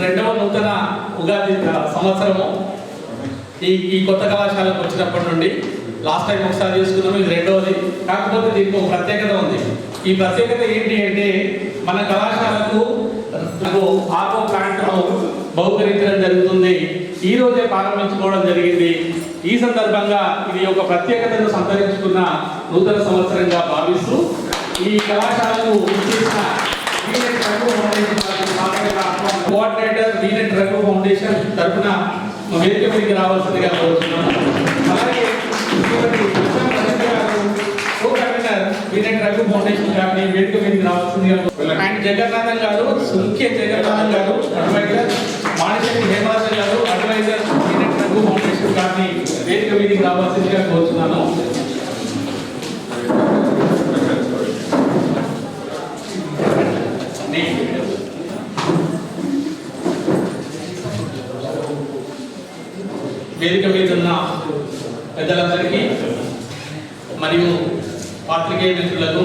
రెండవ నూతన ఉగాది సంవత్సరము. ఈ కొత్త కళాశాలకు వచ్చినప్పటి నుండి లాస్ట్ టైం ఒకసారి చేసుకున్నాము, ఇది రెండవది. కాకపోతే దీనికి ఒక ప్రత్యేకత ఉంది. ఈ ప్రత్యేకత ఏంటి అంటే మన కళాశాలకు ఆర్ఓ ప్లాంట్ను బహుకరించడం జరుగుతుంది. ఈ రోజే ప్రారంభించుకోవడం జరిగింది. ఈ సందర్భంగా ఇది ఒక ప్రత్యేకతను సంతరించుకున్న నూతన సంవత్సరంగా భావిస్తూ ఈ కళాశాలకు కోఆర్డినేటర్ వీనెట్ రఘు ఫౌండేషన్ తరఫున వేదిక మీదకి రావాల్సిందిగా కోరుతున్నాను. అలాగే వీనెట్ రఘు ఫౌండేషన్ గారిని వేదిక మీదకి రావాల్సిందిగా అండ్ జగన్నాథన్ గారు, సుఖ్య జగన్నాథన్ గారు అడ్వైజర్, మాణిశెట్టి హేమరాజన్ గారు అడ్వైజర్ వీనెట్ రఘు ఫౌండేషన్ గారిని వేదిక మీదకి రావాల్సిందిగా కోరుతున్నాను. వేదిక మీద ఉన్న పెద్దలందరికీ మరియు పాత్రికేయ మిత్రులకు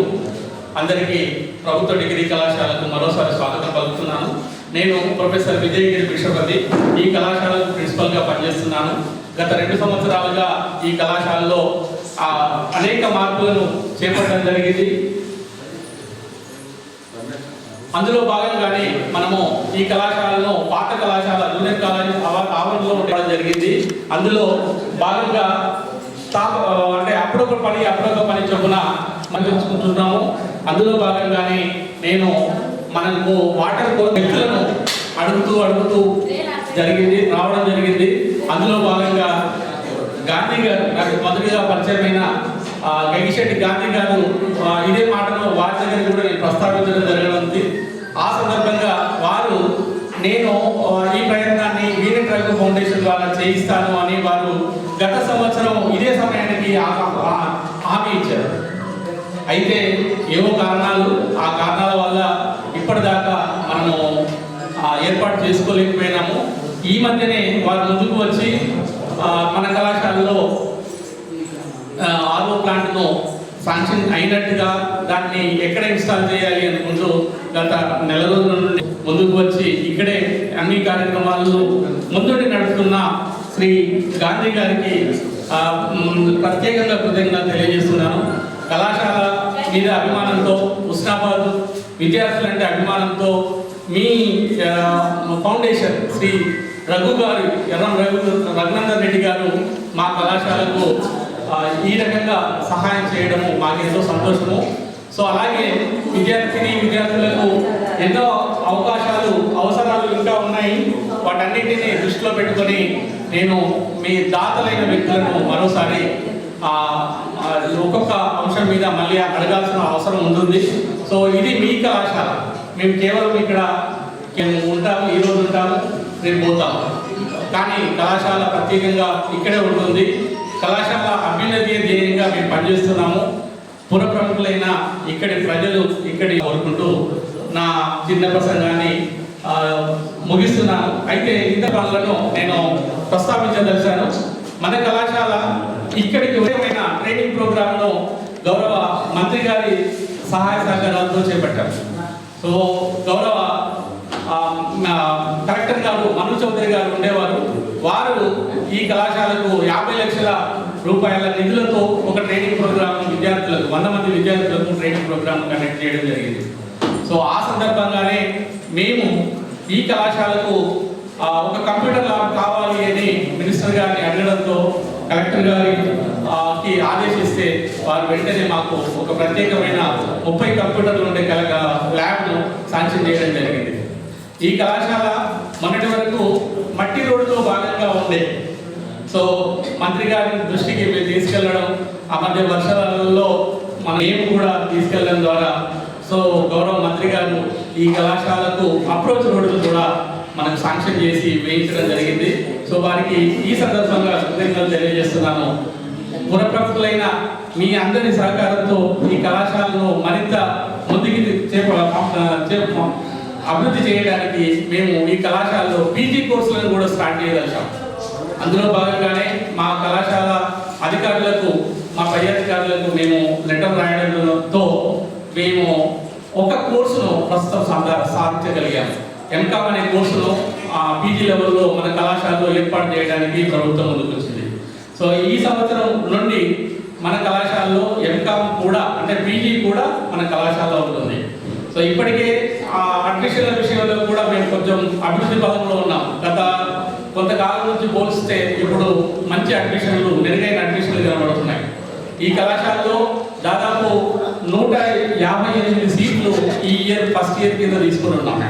అందరికీ ప్రభుత్వ డిగ్రీ కళాశాలకు మరోసారి స్వాగతం పలుకుతున్నాను. నేను ప్రొఫెసర్ విజయగిరి బిషపతి, ఈ కళాశాలకు ప్రిన్సిపల్గా పనిచేస్తున్నాను. గత 2 సంవత్సరాలుగా ఈ కళాశాలలో అనేక మార్పులను చేపట్టడం జరిగింది. అందులో భాగంగానే మనము ఈ కళాశాలను పాత కళాశాల జూనియర్ కాలేజ్ ఆవరణలో ఉండడం జరిగింది. అందులో భాగంగా అంటే అప్పుడొక పని చొప్పున మనం తెలుసుకుంటున్నాము. అందులో భాగంగానే నేను మనకు వాటర్ వ్యక్తులను అడుగుతూ రావడం జరిగింది. అందులో భాగంగా గాంధీ గారు, నాకు మొదటిగా పరిచయమైన గంగిశెట్టి గాంధీ గారు ఇదే మాటను వారి దగ్గర కూడా నేను ప్రస్తావించడం జరగనుంది. ఆ సందర్భంగా వారు నేను ఈ ప్రయత్నాన్ని వీనెట్ రఘు ఫౌండేషన్ ద్వారా చేయిస్తాను అని వారు గత సంవత్సరం ఇదే సమయానికి హామీ ఇచ్చారు. అయితే ఏవో కారణాలు, ఆ కారణాల వల్ల ఇప్పటిదాకా మనము ఏర్పాటు చేసుకోలేకపోయినాము. ఈ మధ్యనే వారు ముందుకు వచ్చి మన కళాశాలలో ఆర్ఓ ప్లాంట్ను శాంక్షన్ అయినట్టుగా దాన్ని ఎక్కడ ఇన్స్టాల్ చేయాలి అనుకుంటూ గత నెల రోజుల నుండి ముందుకు వచ్చి ఇక్కడే అన్ని కార్యక్రమాలను ముందుండి నడుపుతున్న శ్రీ గాంధీ గారికి ప్రత్యేకంగా కృతజ్ఞతలు తెలియజేస్తున్నాను. కళాశాల మీద అభిమానంతో, ఉస్నాబాద్ విద్యార్థులంటే అభిమానంతో మీ ఫౌండేషన్ శ్రీ రఘు గారు, రఘునందన్ రెడ్డి గారు మా కళాశాలకు ఈ రకంగా సహాయం చేయడము మాకెంతో సంతోషము. సో అలాగే విద్యార్థులకు ఎన్నో అవసరాలు ఇంకా ఉన్నాయి. వాటన్నింటినీ దృష్టిలో పెట్టుకొని నేను మీ దాతలైన వ్యక్తులను మరోసారి ఒక్కొక్క అంశం మీద మళ్ళీ అడగాల్సిన అవసరం ఉంటుంది. సో ఇది మీ కళాశాల, మేము కేవలం ఇక్కడ ఉంటాము, ఈరోజు ఉంటాము, రేపు పోతాము, కానీ కళాశాల ప్రత్యేకంగా ఇక్కడే ఉంటుంది. కళాశాల అభ్యున్నతి ధ్యేయంగా మేము పనిచేస్తున్నాము. పుర ప్రముఖులైన ఇక్కడి ప్రజలు కోరుకుంటూ నా చిన్న ప్రసంగాన్ని ముగిస్తున్నాను. అయితే ఇంత పనులను నేను ప్రస్తావించదలిచాను. మన కళాశాల ఇక్కడికి ఉదయమైన ట్రైనింగ్ ప్రోగ్రాంను గౌరవ మంత్రి గారి సహాయ సహకారాలతో చేపట్టారు. సో గౌరవ కలెక్టర్ గారు మను చౌదరి గారు ఉండేవారు. వారు ఈ కళాశాలకు 50 లక్షల రూపాయల నిధులతో ఒక ట్రైనింగ్ ప్రోగ్రామ్ విద్యార్థులకు 100 మంది విద్యార్థులకు ట్రైనింగ్ ప్రోగ్రామ్ కండక్ట్ చేయడం జరిగింది. సో ఆ సందర్భంగానే మేము ఈ కళాశాలకు ఒక కంప్యూటర్ ల్యాబ్ కావాలి అని మినిస్టర్ గారిని అడగడంతో కలెక్టర్ గారికి ఆదేశిస్తే వారు వెంటనే మాకు ఒక ప్రత్యేకమైన 30 కంప్యూటర్లు ఉండే ల్యాబ్ను శాంక్షన్ చేయడం జరిగింది. ఈ కళాశాల మొన్నటి వరకు మట్టి రోడ్డుతో భాగంగా ఉండే. సో మంత్రి గారి దృష్టికి మేము తీసుకెళ్లడం, ఆ మధ్య వర్షాలలో మేము కూడా తీసుకెళ్లడం ద్వారా సో గౌరవ మంత్రి గారు ఈ కళాశాలకు అప్రోచ్ రోడ్డును కూడా మనకు శాంక్షన్ చేసి వేయించడం జరిగింది. సో వారికి ఈ సందర్భంగా కృతజ్ఞతలు తెలియజేస్తున్నాను. పురప్రముఖులైన మీ అందరి సహకారంతో ఈ కళాశాలను మరింత ముందుకు అభివృద్ధి చేయడానికి మేము ఈ కళాశాలలో పీజీ కోర్సులను కూడా స్టార్ట్ చేయదలిచాం. అందులో భాగంగానే మా కళాశాల అధికారులకు, మా పై అధికారులకు మేము లెటర్ రాయడంతో మేము ఒక కోర్సును ప్రస్తుతం సాధించగలిగాము. ఎంకామ్ అనే కోర్సును పీజీ లెవెల్లో మన కళాశాలలో ఏర్పాటు చేయడానికి ప్రభుత్వం ముందుకు వచ్చింది. సో ఈ సంవత్సరం నుండి మన కళాశాలలో ఎంకామ్ కూడా అంటే పీజీ కూడా మన కళాశాలలో ఉంటుంది. సో ఇప్పటికే అడ్మిషన్ల విషయంలో కూడా మేము కొంచెం అభివృద్ధి పదంలో ఉన్నాం. గత కొంతకాలం నుంచి పోలిస్తే ఇప్పుడు మంచి అడ్మిషన్లు, మెరుగైన అడ్మిషన్లు కనబడుతున్నాయి. ఈ కళాశాలలో దాదాపు 158 సీట్లు ఈ ఇయర్ ఫస్ట్ ఇయర్ కింద తీసుకుని ఉన్నాం.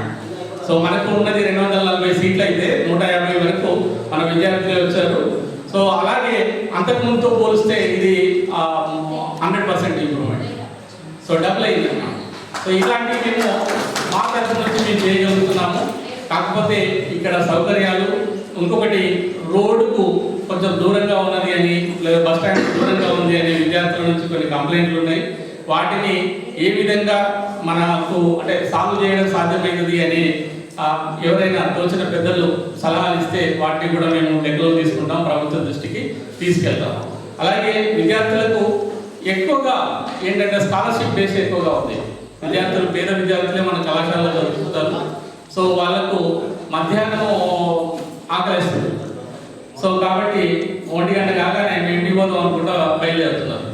సో మనకు ఉన్నది 240 సీట్లు అయితే 150 వరకు మన విద్యార్థులే వచ్చారు. సో అలాగే అంతకుముందుతో పోలిస్తే ఇది 100% ఇంప్రూవ్మెంట్. సో డబుల్ అయింది అన్నమాట. సో ఇలాంటివి మేము మా తరఫు నుంచి మేము చేయగలుగుతున్నాము. కాకపోతే ఇక్కడ సౌకర్యాలు, ఇంకొకటి రోడ్డుకు కొంచెం దూరంగా ఉన్నది అని, లేదా బస్ స్టాండ్ దూరంగా ఉంది అని విద్యార్థుల నుంచి కొన్ని కంప్లైంట్లు ఉన్నాయి. వాటిని ఏ విధంగా మనకు అంటే సాల్వ్ చేయడం సాధ్యమైనది అని ఎవరైనా తోచిన పెద్దలు సలహాలు ఇస్తే వాటిని కూడా మేము లెక్కలో తీసుకుంటాం, ప్రభుత్వ దృష్టికి తీసుకెళ్తాం. అలాగే విద్యార్థులకు ఎక్కువగా ఏంటంటే స్కాలర్షిప్ బేస్ ఎక్కువగా ఉంది. విద్యార్థులు, పేద విద్యార్థులే మన కళాశాలలో చదువుతుంటారు. సో వాళ్ళకు మధ్యాహ్నం ఆకలిస్తుంది. సో కాబట్టి 1 గంట కాగానే మేము ఇంటికి పోదాం అనుకుంటా బయలుదేరుతున్నారు.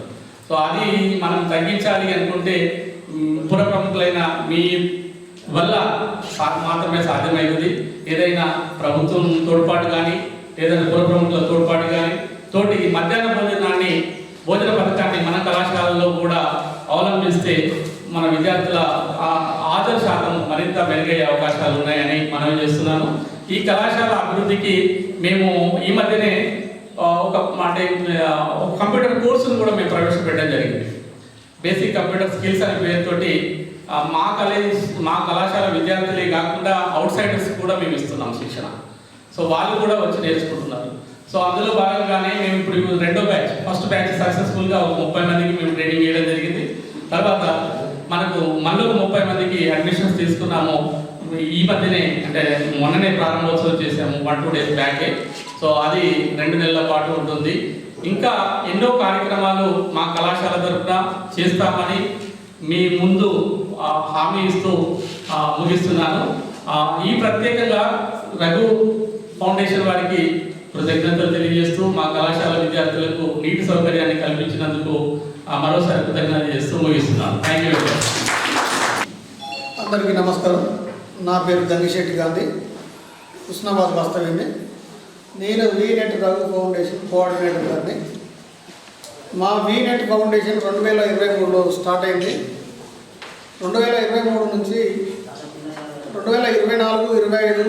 సో అది మనం తగ్గించాలి అనుకుంటే పుర ప్రముఖులైన మీ వల్ల మాత్రమే సాధ్యమైనది. ఏదైనా ప్రభుత్వం తోడ్పాటు కానీ, ఏదైనా పుర ప్రముఖుల తోడ్పాటు కానీ తోటి మధ్యాహ్న భోజన పథకాన్ని మన కళాశాలలో కూడా అవలంబిస్తే మన విద్యార్థుల హాజరు శాతం మరింత మెరుగయ్యే అవకాశాలు ఉన్నాయని మనం చేస్తున్నాను. ఈ కళాశాల అభివృద్ధికి మేము ఈ మధ్యనే ఒక కంప్యూటర్ కోర్సును కూడా మేము ప్రవేశపెట్టడం జరిగింది. బేసిక్ కంప్యూటర్ స్కిల్స్ అనే పేరుతోటి మా కళాశాల విద్యార్థులే కాకుండా అవుట్ సైడర్స్ కూడా మేము ఇస్తున్నాం శిక్షణ. సో వాళ్ళు కూడా వచ్చి నేర్చుకుంటున్నారు. సో అందులో భాగంగానే మేము ఇప్పుడు 2వ బ్యాచ్, ఫస్ట్ బ్యాచ్ సక్సెస్ఫుల్గా 30 మందికి మేము ట్రైనింగ్ చేయడం జరిగింది. తర్వాత మనకు 30 మందికి అడ్మిషన్స్ తీసుకున్నాము. ఈ మధ్యనే అంటే మొన్ననే ప్రారంభోత్సవం చేసాము, 1-2 డేస్ బ్యాకే. సో అది 2 నెలల పాటు ఉంటుంది. ఇంకా ఎన్నో కార్యక్రమాలు మా కళాశాల తరఫున చేస్తామని మీ ముందు హామీ ఇస్తూ ముగిస్తున్నాను. ఈ ప్రత్యేకంగా రఘు ఫౌండేషన్ వారికి కృతజ్ఞతలు తెలియజేస్తూ మా కళాశాల విద్యార్థులకు నీటి సౌకర్యాన్ని కల్పించినందుకు మరోసారి కృతజ్ఞతలు చేస్తూ ముగిస్తున్నాను. Thank you. అందరికీ నమస్కారం. నా పేరు గంగిశెట్టి గాంధీ, హుస్నాబాద్ వాస్తవ్యమే. నేను వీనెట్ రఘు ఫౌండేషన్ కోఆర్డినేటర్ గారిని. మా వీనెట్ ఫౌండేషన్ 2023లో స్టార్ట్ అయింది. 2023 నుంచి 2024-25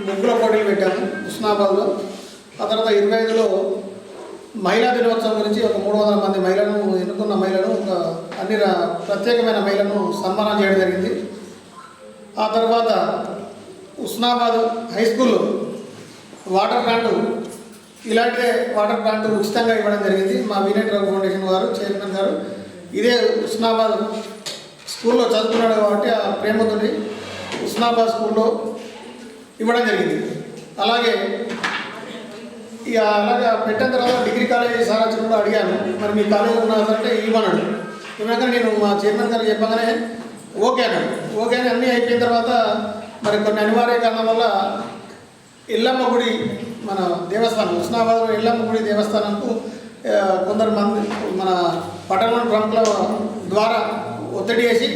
ముగ్గుల పోటీలు పెట్టాము హుస్నాబాద్లో. ఆ తర్వాత 25లో మహిళా దినోత్సవం గురించి ఒక 300 మంది మహిళలను ఎన్నుకున్న మహిళలను అన్ని ప్రత్యేకమైన మహిళలను సన్మానం చేయడం జరిగింది. ఆ తర్వాత హుస్నాబాద్ హై స్కూల్లో వాటర్ ప్లాంట్, ఇలాంటి వాటర్ ప్లాంట్ ఉచితంగా ఇవ్వడం జరిగింది. మా వీనెట్ రఘు ఫౌండేషన్ వారు, చైర్మన్ గారు ఇదే హుస్నాబాద్ స్కూల్లో చదువుకున్నాడు కాబట్టి ఆ ప్రేమతోని హుస్నాబాద్ స్కూల్లో ఇవ్వడం జరిగింది. అలాగే అలాగా పెట్టిన తర్వాత డిగ్రీ కాలేజీ సారథ్యంలో అడిగాను, మరి మీ కాలేజీ ఉన్నారంటే ఇవ్వన్నాడు. ఇవ్వక నేను మా చైర్మన్ గారు చెప్పగానే ఓకే అని అన్నీ అయిపోయిన తర్వాత మరి కొన్ని అనివార్య కారణం వల్ల ఎల్లమ్మ గుడి, మన దేవస్థానం హుస్నాబాద్లో ఎల్లమ్మ గుడి దేవస్థానంకు కొందరు మంది మన పట్టణ ప్రముఖుల ద్వారా ఒత్తిడి చేసి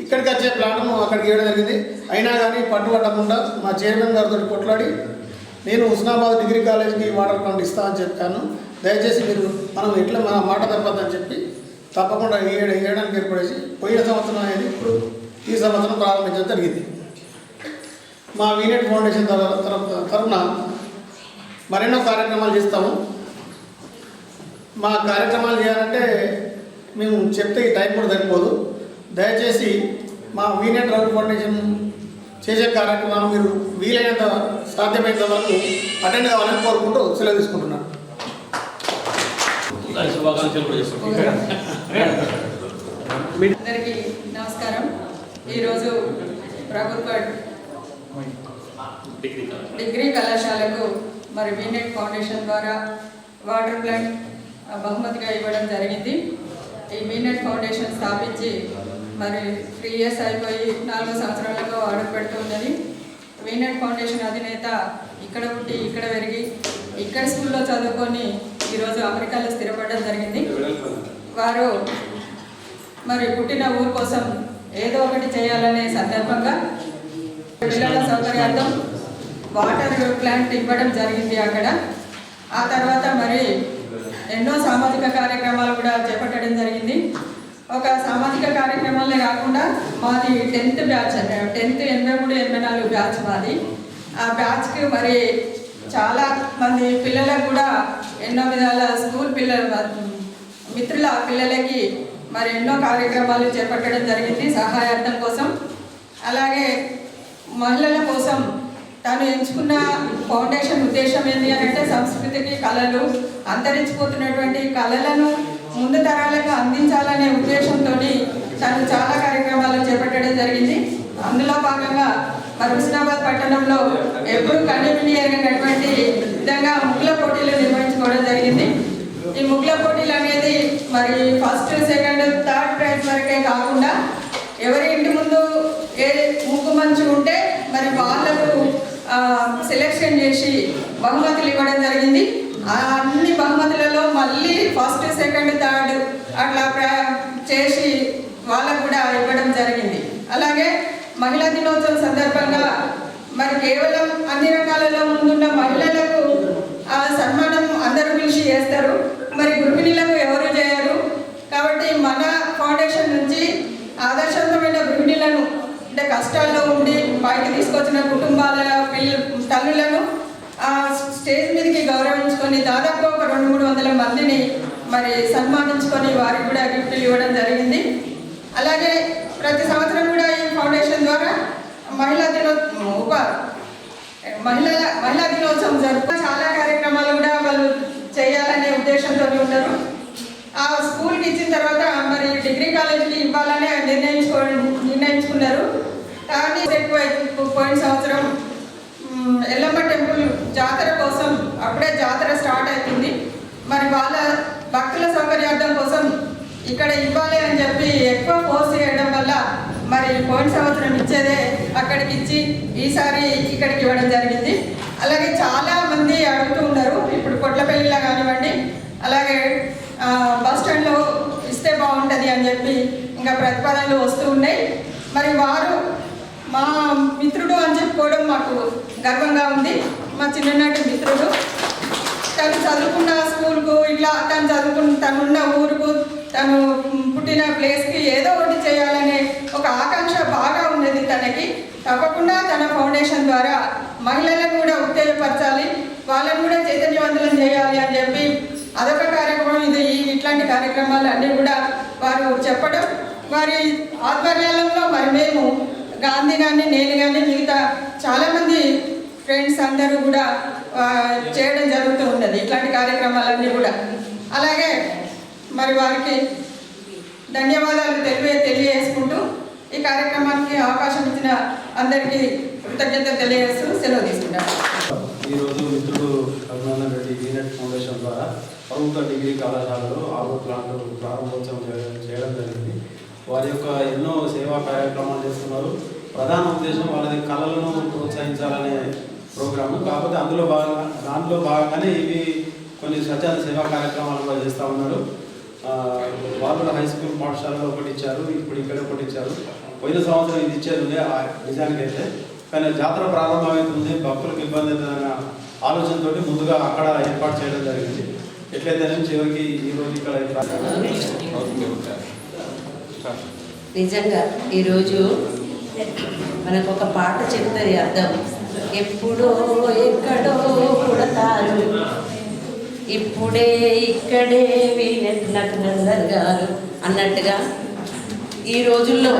ఇక్కడికి వచ్చే ప్లాన్ను అక్కడికి ఇవ్వడం జరిగింది. అయినా కానీ పట్టుబట్టకుండా మా చైర్మన్ గారితో కొట్లాడి నేను హుస్నాబాద్ డిగ్రీ కాలేజీకి వాటర్ ప్లాంట్ ఇస్తామని చెప్పాను. దయచేసి మీరు మనం ఎట్లా మన మాట తప్పదని చెప్పి తప్పకుండా వేయడానికి ఏర్పడేసి పోయిన సంవత్సరం అనేది ఇప్పుడు ఈ సంవత్సరం ప్రారంభించడం జరిగింది. మా వీనెట్ ఫౌండేషన్ తరఫున మరెన్నో కార్యక్రమాలు చేస్తాము. మా కార్యక్రమాలు చేయాలంటే మేము చెప్తే ఈ టైం కూడా సరిపోదు. దయచేసి మా వీనెట్ రఘు ఫౌండేషన్ చేసే కార్యక్రమాలు మీరు వీలైనంత సాధ్యమైనంత వరకు అటెండ్ కావాలని కోరుకుంటూ సెలవు తీసుకుంటున్నాను. అందరికీ నమస్కారం. ఈరోజు ప్రభుత్వ డిగ్రీ కళాశాలకు మరి వీనెట్ ఫౌండేషన్ ద్వారా వాటర్ ప్లాంట్ బహుమతిగా ఇవ్వడం జరిగింది. ఈ వీనెట్ ఫౌండేషన్ స్థాపించి మరి 3 years అయిపోయి 4వ సంవత్సరాలకు అడుగు పెడుతున్నది. వీనెట్ ఫౌండేషన్ అధినేత ఇక్కడ పుట్టి ఇక్కడ పెరిగి ఇక్కడ స్కూల్లో చదువుకొని ఈరోజు అమెరికాలో స్థిరపడడం జరిగింది. వారు మరి పుట్టిన ఊరు కోసం ఏదో ఒకటి చేయాలనే సందర్భంగా పిల్లల సౌకర్యార్థం వాటర్ ప్లాంట్ ఇవ్వడం జరిగింది అక్కడ. ఆ తర్వాత మరి ఎన్నో సామాజిక కార్యక్రమాలు కూడా చేపట్టడం జరిగింది. ఒక సామాజిక కార్యక్రమాలే కాకుండా మాది 10th బ్యాచ్, 10th 83-84 బ్యాచ్ మాది. ఆ బ్యాచ్కి మరి చాలా మంది పిల్లలకు కూడా ఎన్నో విధాల స్కూల్ మిత్రుల పిల్లలకి మరి ఎన్నో కార్యక్రమాలు చేపట్టడం జరిగింది సహాయార్థం కోసం. అలాగే మహిళల కోసం తాను ఎంచుకున్న ఫౌండేషన్ ఉద్దేశం ఏంటి అని అంటే సంస్కృతికి కళలు అంతరించిపోతున్నటువంటి కళలను ముందు తరాలకు అందించాలనే ఉద్దేశంతో తను చాలా కార్యక్రమాలు చేపట్టడం జరిగింది. అందులో భాగంగా మరి హుస్నాబాద్ పట్టణంలో ఎప్పుడు కన్వీనియర్గానటువంటి విధంగా ముగ్గుల పోటీలు నిర్వహించుకోవడం జరిగింది. ఈ ముగ్గుల పోటీలు అనేది మరి 1st, 2nd, 3rd ప్రైజ్ వరకే కాకుండా ఎవరి ఇంటి ముందు ఏ ముగ్గు మంచి ఉంటే మరి వాళ్ళకు సెలెక్షన్ చేసి బహుమతులు ఇవ్వడం జరిగింది. అన్ని బహుమతులలో మళ్ళీ 1st, 2nd, 3rd అట్లా చేసి వాళ్ళకు కూడా ఇవ్వడం జరిగింది. అలాగే మహిళా దినోత్సవం సందర్భంగా మరి కేవలం అన్ని రకాలలో ముందున్న మహిళలకు సన్మానం అందరూ పిలిచి చేస్తారు, మరి గృహిణులకు ఎవరు చేయరు. కాబట్టి మన ఫౌండేషన్ నుంచి ఆదర్శవంతమైన గృహిణులను అంటే కష్టాల్లో ఉండి బయటకు తీసుకొచ్చిన కుటుంబాల తల్లులను స్టేజ్ మీదకి గౌరవించుకొని దాదాపు ఒక 200-300 మందిని మరి సన్మానించుకొని వారికి కూడా గిఫ్ట్లు ఇవ్వడం జరిగింది. అలాగే ప్రతి సంవత్సరం కూడా ఈ ఫౌండేషన్ ద్వారా మహిళా దినోత్సవం జరుపు చాలా కార్యక్రమాలు కూడా వాళ్ళు చేయాలనే ఉద్దేశంతో ఉంటారు. ఆ స్కూల్కి ఇచ్చిన తర్వాత మరి డిగ్రీ కాలేజీకి ఇవ్వాలని నిర్ణయించుకున్నారు. కానీ పోయిన సంవత్సరం ఎల్లమ్మ టెంపుల్ జాతర కోసం అప్పుడే జాతర స్టార్ట్ అవుతుంది. మరి వాళ్ళ భక్తుల సౌకర్యార్థం కోసం ఇక్కడ ఇవ్వాలి అని చెప్పి ఎక్కువ ఫోర్స్ చేయడం వల్ల మరి పోయిన సంవత్సరం ఇచ్చేదే అక్కడికి ఇచ్చి ఈసారి ఇక్కడికి ఇవ్వడం జరిగింది. అలాగే చాలా మంది అడుగుతూ ఉన్నారు, ఇప్పుడు కొట్లపల్లిలో కానివ్వండి, అలాగే బస్ స్టాండ్లో ఇస్తే బాగుంటుంది అని చెప్పి ఇంకా ప్రతిపాదనలు వస్తూ ఉన్నాయి. మరి వారు మా మిత్రుడు అని చెప్పుకోవడం మాకు గర్వంగా ఉంది. మా చిన్ననాటి మిత్రుడు, తను చదువుకున్న స్కూల్కు ఇట్లా తనున్న ఊరుకు తను పుట్టిన ప్లేస్కి ఏదో ఒకటి చేయాలనే ఒక ఆకాంక్ష బాగా ఉన్నది తనకి. తప్పకుండా తన ఫౌండేషన్ ద్వారా మహిళలను కూడా ఉత్తేజపరచాలి, వాళ్ళని కూడా చైతన్యవంతులను చేయాలి అని చెప్పి అదొక కార్యక్రమం. ఇట్లాంటి కార్యక్రమాలు అన్నీ కూడా వారు చెప్పడం, వారి ఆధ్వర్యాలలో మరి మేము గాంధీ కానీ నేను కానీ మిగతా చాలామంది ఫ్రెండ్స్ అందరూ కూడా చేయడం జరుగుతూ ఉన్నది ఇట్లాంటి కార్యక్రమాలన్నీ కూడా. అలాగే మరి వారికి ధన్యవాదాలు తెలియజేసుకుంటూ ఈ కార్యక్రమానికి అవకాశం ఇచ్చిన అందరికీ కృతజ్ఞతలు తెలియజేస్తూ సెలవు తీసుకుంటాను. ఈరోజు మిత్రుడు రఘునందన్ రెడ్డి వీనెట్ ఫౌండేషన్ ద్వారా ప్రభుత్వ డిగ్రీ కళాశాలలో ఆరో ప్లాంట్ ప్రారంభోత్సవం చేయడం జరిగింది. వారి యొక్క ఎన్నో సేవా కార్యక్రమాలు చేస్తున్నారు. ప్రధాన ఉద్దేశం వాళ్ళది కళలను ప్రోత్సహించాలనే ప్రోగ్రాము. కాకపోతే దాంట్లో భాగంగానే ఇవి కొన్ని స్వచ్ఛంద సేవా కార్యక్రమాలు కూడా చేస్తూ ఉన్నారు. వాళ్ళు హై స్కూల్ పాఠశాలలో ఒకటి ఇచ్చారు, ఇప్పుడు ఇక్కడ ఒకటి ఇచ్చారు. పోయిన సంవత్సరం ఇది ఇచ్చేది ఉండే నిజానికి అయితే, కానీ జాతర ప్రారంభమవుతుంది, భక్తులకు ఇబ్బంది అవుతుందన్న ఆలోచనతో ముందుగా అక్కడ ఏర్పాటు చేయడం జరిగింది. ఎట్లయితే చివరికి ఈరోజు ఇక్కడ నిజంగా ఈరోజు మనకు ఒక పాట చెప్తుంది అర్థం. ఎప్పుడో ఎక్కడో పుడతారు, ఇప్పుడే ఇక్కడే వీనెట్ రఘునందన్ గారు అన్నట్టుగా ఈ రోజుల్లో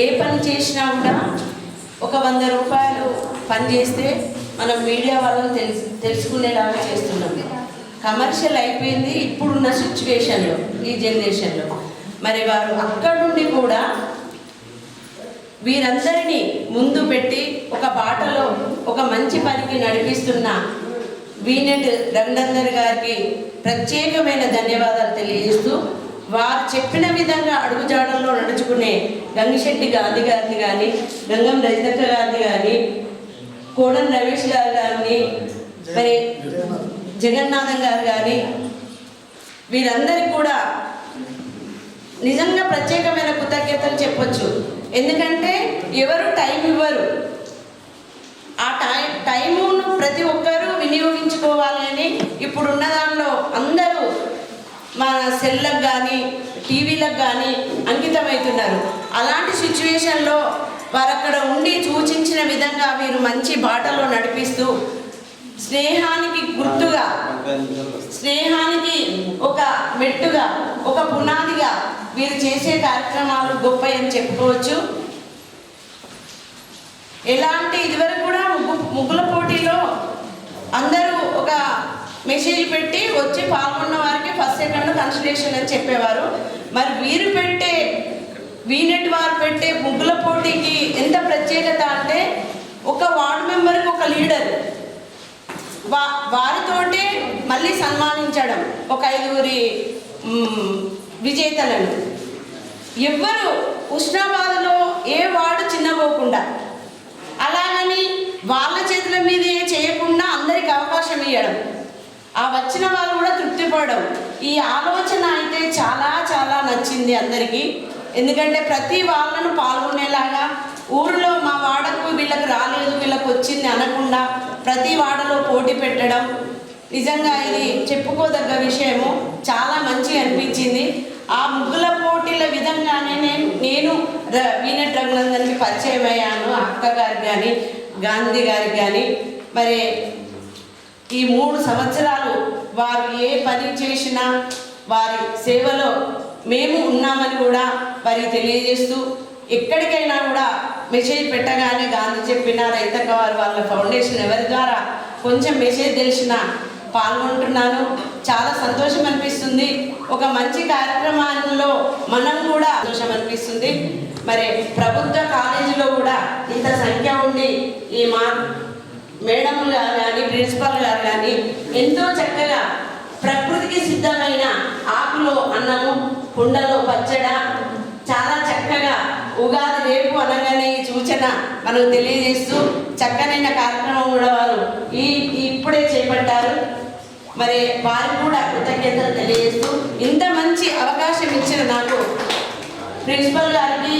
ఏ పని చేసినా కూడా ఒక 100 రూపాయలు పని చేస్తే మనం మీడియా వాళ్ళని తెలుసుకునేలాగా చేస్తున్నాం. కమర్షియల్ అయిపోయింది ఇప్పుడున్న సిచ్యువేషన్లో, ఈ జనరేషన్లో. మరి వారు అక్కడి నుండి కూడా వీరందరినీ ముందు పెట్టి ఒక బాటలో ఒక మంచి పనికి నడిపిస్తున్న వీనెట్ రఘునందన్ గారికి ప్రత్యేకమైన ధన్యవాదాలు తెలియజేస్తూ వారు చెప్పిన విధంగా అడుగుజాడల్లో నడుచుకునే గంగిశెట్టి గాంధీ గారిని కానీ, గంగం రజితక్క గారిని కానీ, కోడం రమేష్ గారు గారిని, మరి జగన్నాథం గారు కానీ, వీరందరికీ కూడా నిజంగా ప్రత్యేకమైన కృతజ్ఞతలు చెప్పొచ్చు. ఎందుకంటే ఎవరు టైం ఇవ్వరు. ఆ టైమును ప్రతి ఒక్కరూ వినియోగించుకోవాలని ఇప్పుడున్న దానిలో అందరూ మన సెల్లకు కానీ టీవీలకు కానీ అంకితమవుతున్నారు. అలాంటి సిచ్యువేషన్లో వారు అక్కడ ఉండి సూచించిన విధంగా వీరు మంచి బాటలో నడిపిస్తూ స్నేహానికి గుర్తుగా, స్నేహానికి ఒక మెట్టుగా, ఒక పునాదిగా వీరు చేసే కార్యక్రమాలు గొప్ప అని చెప్పుకోవచ్చు. ఎలాంటి ఇదివరకు కూడా ముగ్గుల పోటీలో అందరూ ఒక మెసేజ్ పెట్టి వచ్చి పాల్గొన్న వారికి ఫస్ట్ సెకండ్ కన్సల్టేషన్ అని చెప్పేవారు. మరి వీరు పెట్టే వీనెట్ వారు పెట్టే ముగ్గుల పోటీకి ఎంత ప్రత్యేకత అంటే ఒక వార్డు మెంబర్కి ఒక లీడర్, వారితోటే మళ్ళీ సన్మానించడం ఒక 5గురి విజేతలను. ఎవ్వరు ఉష్ణాబాదలో ఏ వార్డు చిన్నపోకుండా, అలాగని వాళ్ళ చేతుల మీదే చేయకుండా అందరికి అవకాశం ఇవ్వడం, ఆ వచ్చిన వాళ్ళు కూడా తృప్తి పడడం, ఈ ఆలోచన అయితే చాలా చాలా నచ్చింది అందరికీ. ఎందుకంటే ప్రతి వాళ్ళను పాల్గొనేలాగా ఊరిలో మా వాడకు వీళ్ళకి రాలేదు వీళ్ళకి వచ్చింది అనకుండా ప్రతి వాడలో పోటీ పెట్టడం నిజంగా ఇది చెప్పుకోదగ్గ విషయము. చాలా మంచిగా అనిపించింది. ఆ ముగ్గుల పోటీల విధంగానే నేను వీనెట్ రఘునందన్కి పరిచయం అయ్యాను. అక్క గారికి కానీ గాంధీ గారికి కానీ మరి ఈ 3 సంవత్సరాలు వారు ఏ పని చేసినా వారి సేవలో మేము ఉన్నామని కూడా వారికి తెలియజేస్తూ, ఎక్కడికైనా కూడా మెసేజ్ పెట్టగానే గాంధీ చెప్పిన రైతక్క వారు వాళ్ళ ఫౌండేషన్ ఎవరి ద్వారా కొంచెం మెసేజ్ తెలిసినా పాల్గొంటున్నాను. చాలా సంతోషం అనిపిస్తుంది. ఒక మంచి కార్యక్రమాల్లో మనం కూడా సంతోషం అనిపిస్తుంది. మరి ప్రభుత్వ కాలేజీలో కూడా ఇంత సంఖ్య ఉండి ఈ మేడం గారు కానీ ప్రిన్సిపాల్ గారు కానీ ఎంతో చక్కగా ప్రకృతికి సిద్ధమైన ఆకులో అన్నము, కుండలో పచ్చడ చాలా చక్కగా ఉగాది రేపు అనగానే ఈ సూచన మనకు తెలియజేస్తూ చక్కనైన కార్యక్రమం కూడా వారు ఇప్పుడే చేపట్టారు. మరి వారికి కూడా కృతజ్ఞతలు తెలియజేస్తూ ఇంత మంచి అవకాశం ఇచ్చిన నాకు ప్రిన్సిపల్ గారికి,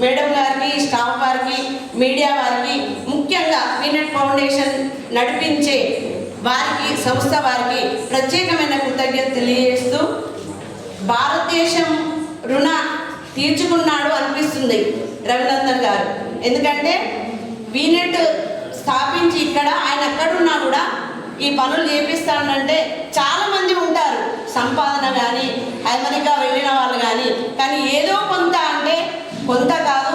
మేడం గారికి, స్టాఫ్ వారికి, మీడియా వారికి, ముఖ్యంగా వీనెట్ ఫౌండేషన్ నడిపించే వారికి, సంస్థ వారికి ప్రత్యేకమైన కృతజ్ఞత తెలియజేస్తూ భారతదేశం రుణ తీర్చుకున్నాడు అనిపిస్తుంది రఘునందన్ గారు. ఎందుకంటే వీనెట్ స్థాపించి ఇక్కడ ఆయన ఎక్కడున్నా కూడా ఈ పనులు చేపిస్తానంటే చాలామంది ఉంటారు, సంపాదన కానీ అమెరికా వెళ్ళిన వాళ్ళు కానీ ఏదో కొంత అంటే కొంత కాదు,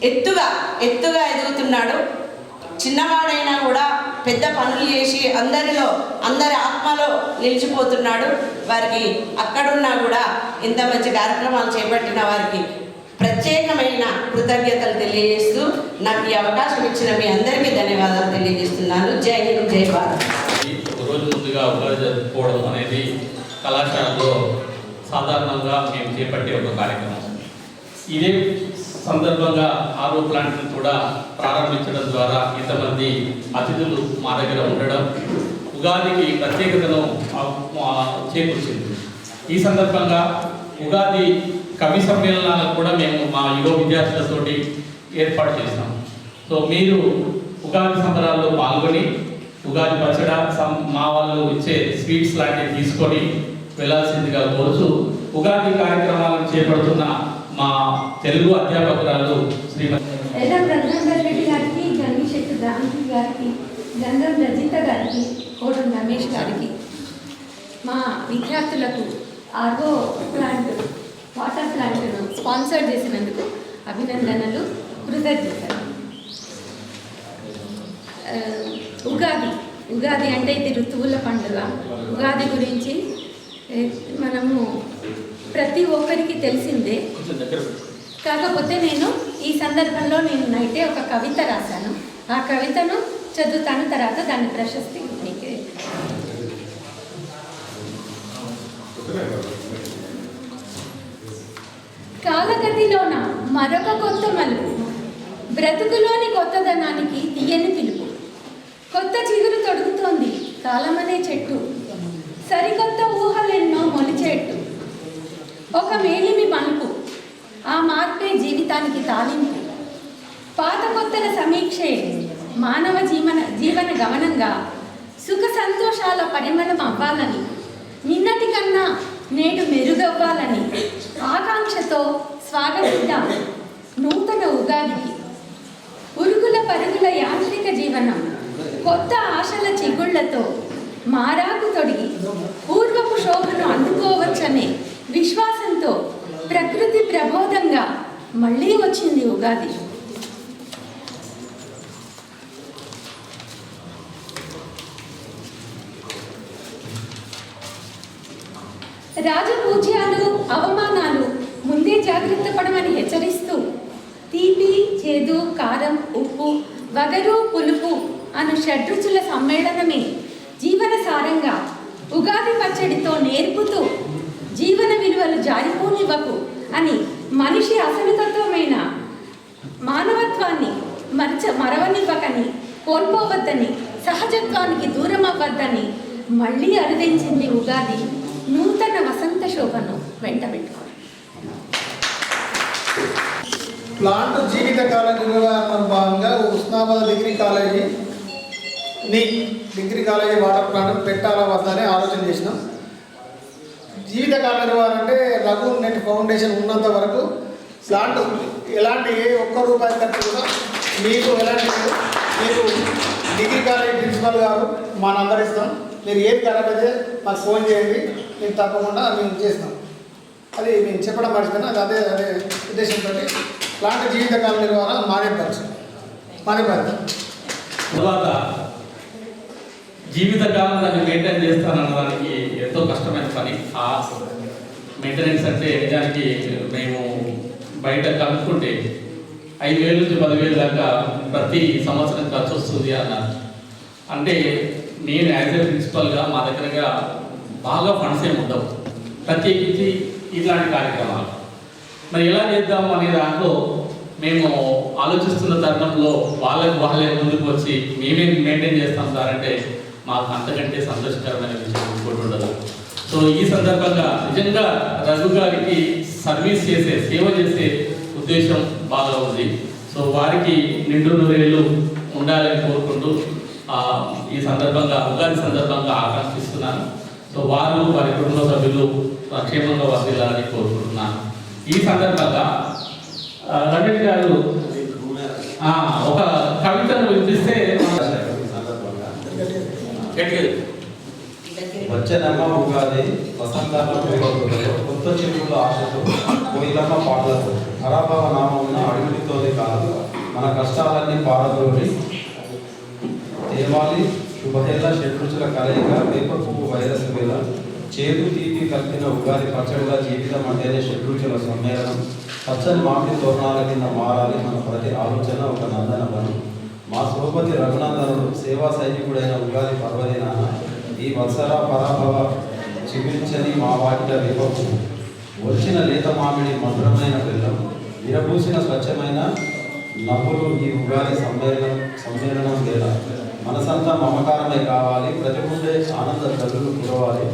ఎత్తుగా ఎదుగుతున్నాడు. చిన్నవాడైనా కూడా పెద్ద పనులు చేసి అందరి ఆత్మలో నిలిచిపోతున్నాడు. వారికి అక్కడున్నా కూడా ఇంత మంచి కార్యక్రమాలు చేపట్టిన వారికి ప్రత్యేకమైన కృతజ్ఞతలు తెలియజేస్తూ నాకు ఈ అవకాశం ఇచ్చిన మీ అందరికీ ధన్యవాదాలు తెలియజేస్తున్నాను. జై హింద్, జై భారత్. ఒక రోజు ముందుగా ఉగాది జరుపుకోవడం అనేది కళాశాలలో సాధారణంగా మేము చేపట్టే ఒక కార్యక్రమం. ఇదే సందర్భంగా ఆరో ప్లాంట్ను కూడా ప్రారంభించడం ద్వారా ఇంతమంది అతిథులు మా దగ్గర ఉండడం ఉగాదికి ప్రత్యేకతను చేకూర్చింది. ఈ సందర్భంగా ఉగాది కవి సమ్మేళనాలకు కూడా మేము మా యువ విద్యార్థులతోటి ఏర్పాటు చేస్తాం. సో మీరు ఉగాది సంబరాల్లో పాల్గొని ఉగాది పచ్చడ మా వాళ్ళు ఇచ్చే స్వీట్స్ లాంటివి తీసుకొని వెళ్ళాల్సిందిగా కోరుతూ ఉగాది కార్యక్రమాలను చేపడుతున్న మా తెలుగు అధ్యాపకురాలు శ్రీమతి రెడ్డి గారికి, గంగిశెట్టి గాంధీ గారికి, గంగం రజిత గారికి, కోడం రమేష్ గారికి, మా విద్యార్థులకు ఆర్గో ప్లాంట్ వాటర్ ప్లాంట్ను స్పాన్సర్ చేసినందుకు అభినందనలు, కృతజ్ఞతలు. ఉగాది అంటే ఇది ఋతువుల పండుగ. ఉగాది గురించి మనము ప్రతి ఒక్కరికి తెలిసిందే. కాకపోతే నేను ఈ సందర్భంలో నైటే ఒక కవిత రాశాను. ఆ కవితను చదువుతాను, తర్వాత దాని ప్రశస్తి మీకు. కాలగతిలోన మరొక కొత్త మలుపు, బ్రతుకులోని కొత్తదనానికి తీయని పిలుపు. కొత్త చిగురు తొడుగుతోంది కాలమనే చెట్టు, సరికొత్త ఊహలెన్నో మొలిచేట్టు. ఒక మేలిమి మలుపు, ఆ మార్పే జీవితానికి తాలింపు. పాత కొత్తల సమీక్షే మానవ జీవన గమనంగా సుఖ సంతోషాల పరిమళం అవ్వాలని, నిన్నటి కన్నా నేడు మెరుగవ్వాలని ఆకాంక్షతో స్వాగతిద్దాం నూతన ఉగాదికి. ఉరుగుల పరుగుల యాంత్రిక జీవనం కొత్త ఆశల చిగుళ్లతో మారాకు తొడిగి పూర్వపు శోభను అందుకోవచ్చనే విశ్వాసంతో ప్రకృతి ప్రబోధంగా మళ్ళీ వచ్చింది ఉగాది. రాజపూజ్యాలు అవమానాలు ముందే జాగ్రత్త పడమని హెచ్చరిస్తూ తీపి, చేదు, కారం, ఉప్పు, వగరు, పులుపు అను షడ్రుచుల సమ్మేళనమే జీవన సారంగా ఉగాది పచ్చడితో నేర్పుతూ జీవన విలువలు జారిపోనివ్వకు అని మనిషి అసలు తత్వమైన మానవత్వాన్ని మరవనివ్వకని, కోల్పోవద్దని, సహజత్వానికి దూరం అవ్వద్దని మళ్ళీ అరుదించింది ఉగాది నూతన వసంత శోభను వెంటబెట్టుకోండి. ప్లాంట్ జీవితకాల నిర్వహణ భాగంగా Husnabad degree college water plant పెట్టాలా వద్దని ఆలోచన చేసినాం. జీవితకాల నిర్వహణ అంటే రఘు నెట్ ఫౌండేషన్ ఉన్నంత వరకు ప్లాంట్ ఎలాంటి ఒక్క రూపాయి ఖర్చు కూడా మీకు ఎలాంటి మీకు డిగ్రీ కాలేజీ ప్రిన్సిపల్ గారు మా నంబర్ ఇస్తాం. మీరు ఏది ఖరాబ్ అయితే మాకు ఫోన్ చేయండి, మేము తప్పకుండా మేము చేస్తాం. అది మేము చెప్పడం మర్చిపోయినా అదే ఉద్దేశంతో ప్లాంట్ జీవితకాల నిర్వహణ మాదే బాధ్యత. తర్వాత జీవితకాలం దాన్ని మెయింటైన్ చేస్తానన్నదానికి ఎంతో కష్టమైన పని. ఆ మెయింటెనెన్స్ అంటే దానికి మేము బయట కనుక్కుంటే 5,000 నుంచి 10,000 దాకా ప్రతి సంవత్సరం ఖర్చు వస్తుంది అన్నారు. అంటే నేను యాజ్ ఏ ప్రిన్సిపల్గా మా దగ్గరగా బాగా ఫండ్స్ ఏమి ఉండవు, ప్రత్యేకించి ఇట్లాంటి కార్యక్రమాలు మరి ఎలా చేద్దాము అనే దాంట్లో మేము ఆలోచిస్తున్న తరుణంలో వాళ్ళే ముందుకు వచ్చి మేమే మెయింటైన్ చేస్తాం సార్ అంటే మాకు అంతకంటే సంతోషకరమైన విషయం ఇంకోటి ఉండదు. సో ఈ సందర్భంగా నిజంగా రఘు గారికి సర్వీస్ చేసే, సేవ చేసే ఉద్దేశం బాగా ఉంది. సో వారికి నిండు నూరేళ్ళు ఉండాలని కోరుకుంటూ ఈ సందర్భంగా ఉగాది సందర్భంగా ఆకాంక్షిస్తున్నాను. సో వారు వారి కుటుంబ సభ్యులు క్షేమంగా వర్ధిల్లాలని కోరుకుంటున్నాను. ఈ సందర్భంగా రమేష్ గారు ఒక కవితను వినిపిస్తే వచ్చేనమ్మ ఉగాది వసంతాల కొత్త చెరువుల ఆశతో కోయిలమ్మ పాటలతో హరాభవ నామమున అడుగుతోది కాదు మన కష్టాలన్నీ పారదోడి దేవాలి శుభహేళ షడ్రుచుల కలయిక వేప పువ్వు వైరస్ వేళ చేదు తీపి కలిపిన ఉగాది పచ్చడిగా జీవితం అంటేనే షడ్రుచుల సమ్మేళనం. పచ్చని మామిడి తోరణాల కింద మారాలి మన ప్రతి ఆలోచన ఒక నందన వనం. మా సోపతి రఘునందనుడు సేవా సైనికుడైన ఉగాది పర్వదినాన ఈ వత్సర పరాభవ చిగురించని మా వాకిట వేప పువ్వు వచ్చిన లేత మామిడి మధురమైన బెల్లం విరబూసిన స్వచ్ఛమైన నవ్వులు ఈ ఉగాది సమ్మేళనం వేళ మనసంతా మమకారమై కావాలి, ప్రతి ముందే ఆనంద తల్లులు కురవాలి,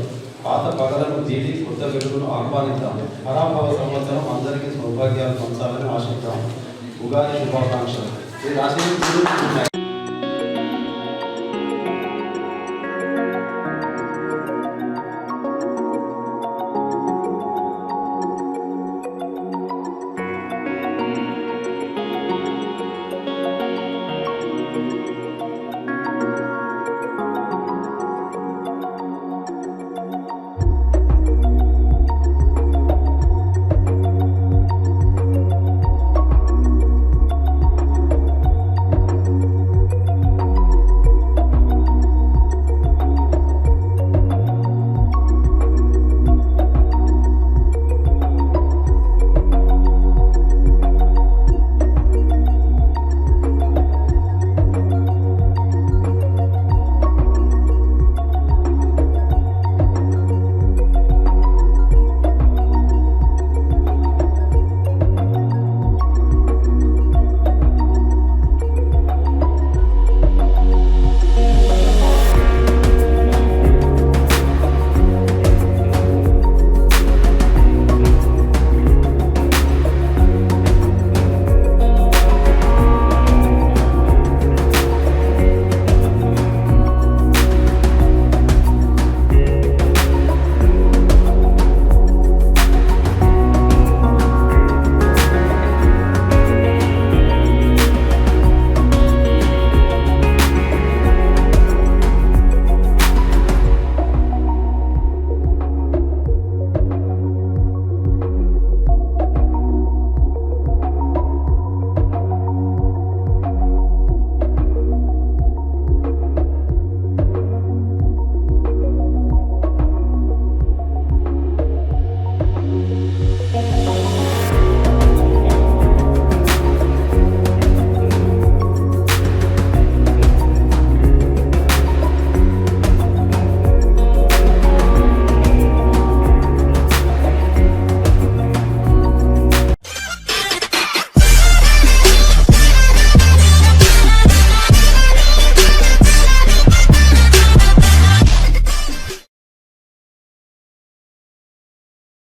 పాత పగలను తీడి కొత్త వెలుగును ఆహ్వానిద్దాం. పరాభవ సంవత్సరం అందరికీ సౌభాగ్యాలు పంచాలని ఆశిద్దాం. ఉగాది శుభాకాంక్షలు. ఈ రాశి